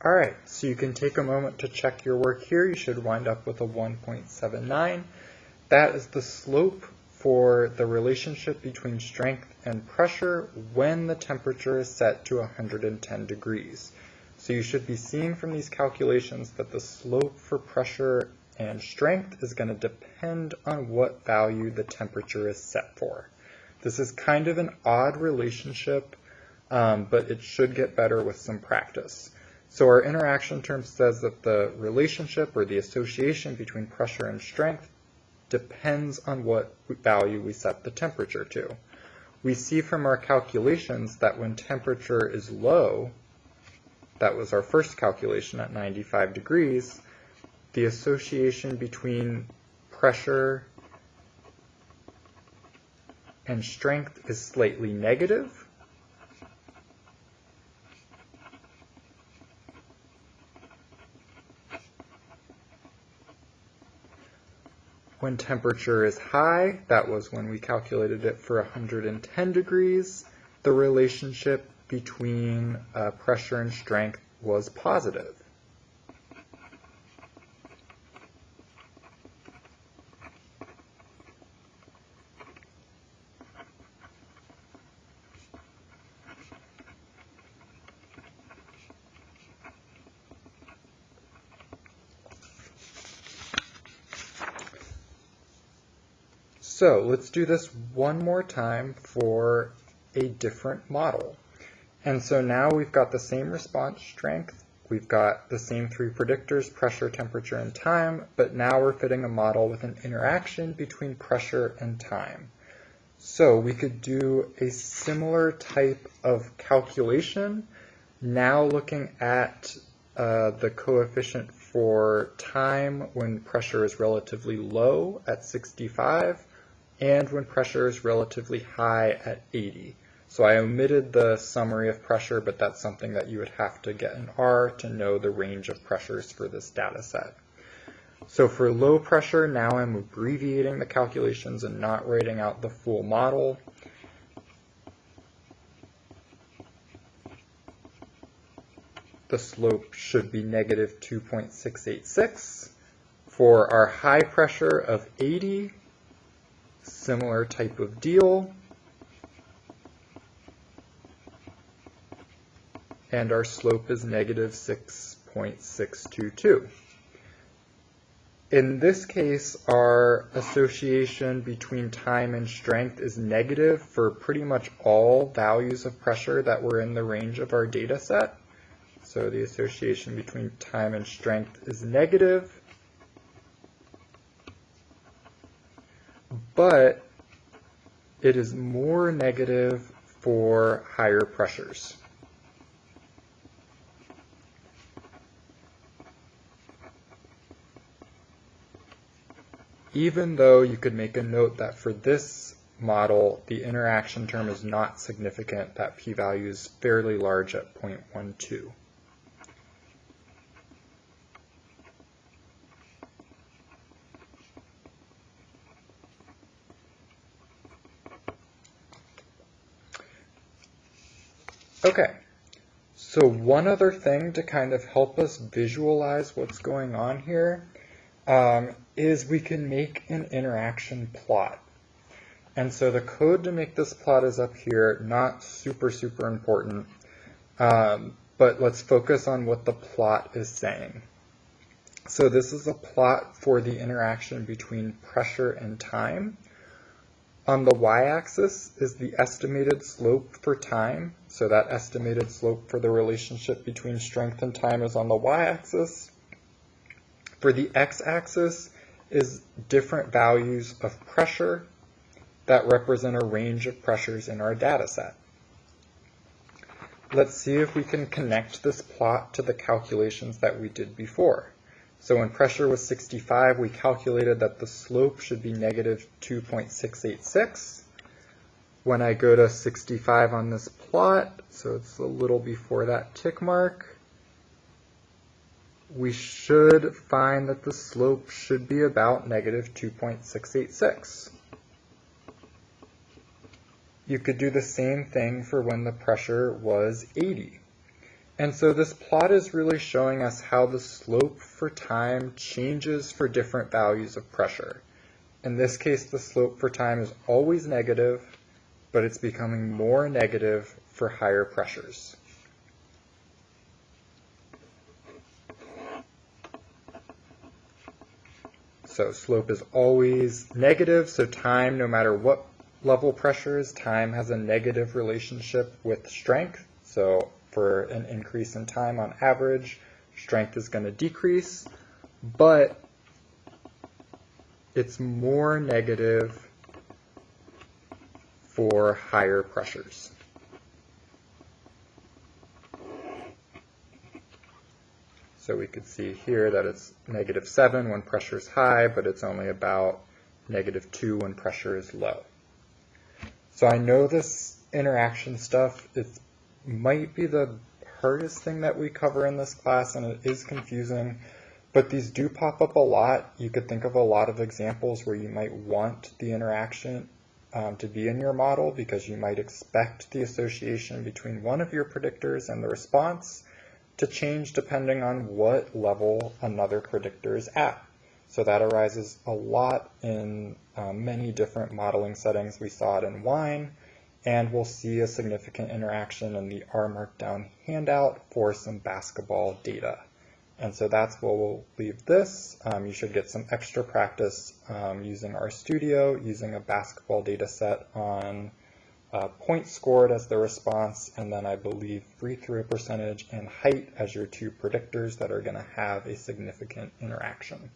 All right, so you can take a moment to check your work here. You should wind up with a 1.79. That is the slope for the relationship between strength and pressure when the temperature is set to 110 degrees. So you should be seeing from these calculations that the slope for pressure and strength is going to depend on what value the temperature is set for. This is kind of an odd relationship, but it should get better with some practice. So our interaction term says that the relationship or the association between pressure and strength depends on what value we set the temperature to. We see from our calculations that when temperature is low, that was our first calculation at 95 degrees, the association between pressure and strength is slightly negative. When temperature is high, that was when we calculated it for 110 degrees, the relationship between pressure and strength was positive. So let's do this one more time for a different model. And so now we've got the same response strength, we've got the same three predictors, pressure, temperature, and time, but now we're fitting a model with an interaction between pressure and time. So we could do a similar type of calculation, now looking at the coefficient for time when pressure is relatively low at 65, and when pressure is relatively high at 80. So I omitted the summary of pressure, but that's something that you would have to get an R to know the range of pressures for this data set. So for low pressure, now I'm abbreviating the calculations and not writing out the full model. The slope should be negative 2.686. For our high pressure of 80, similar type of deal. And our slope is negative 6.622. In this case, our association between time and strength is negative for pretty much all values of pressure that were in the range of our data set. So the association between time and strength is negative. But it is more negative for higher pressures. Even though you could make a note that for this model, the interaction term is not significant, that p-value is fairly large at 0.12. Okay, so one other thing to kind of help us visualize what's going on here is we can make an interaction plot. And so the code to make this plot is up here, not super important, but let's focus on what the plot is saying. So this is a plot for the interaction between pressure and time. On the y-axis is the estimated slope for time. So that estimated slope for the relationship between strength and time is on the y-axis. For the x-axis is different values of pressure that represent a range of pressures in our data set. Let's see if we can connect this plot to the calculations that we did before. So when pressure was 65, we calculated that the slope should be negative 2.686. When I go to 65 on this plot, so it's a little before that tick mark, we should find that the slope should be about negative 2.686. You could do the same thing for when the pressure was 80. And so this plot is really showing us how the slope for time changes for different values of pressure. In this case, the slope for time is always negative, but it's becoming more negative for higher pressures. So slope is always negative, so time, no matter what level pressure is, time has a negative relationship with strength. So for an increase in time on average, strength is going to decrease, but it's more negative for higher pressures. So we could see here that it's -7 when pressure is high, but it's only about -2 when pressure is low. So I know this interaction stuff, it might be the hardest thing that we cover in this class, and it is confusing, but these do pop up a lot. You could think of a lot of examples where you might want the interaction to be in your model because you might expect the association between one of your predictors and the response to change depending on what level another predictor is at. So that arises a lot in many different modeling settings. We saw it in wine, and we'll see a significant interaction in the R Markdown handout for some basketball data. And so that's where we'll leave this. You should get some extra practice using RStudio, using a basketball data set on points scored as the response, and then I believe free throw percentage and height as your two predictors that are going to have a significant interaction.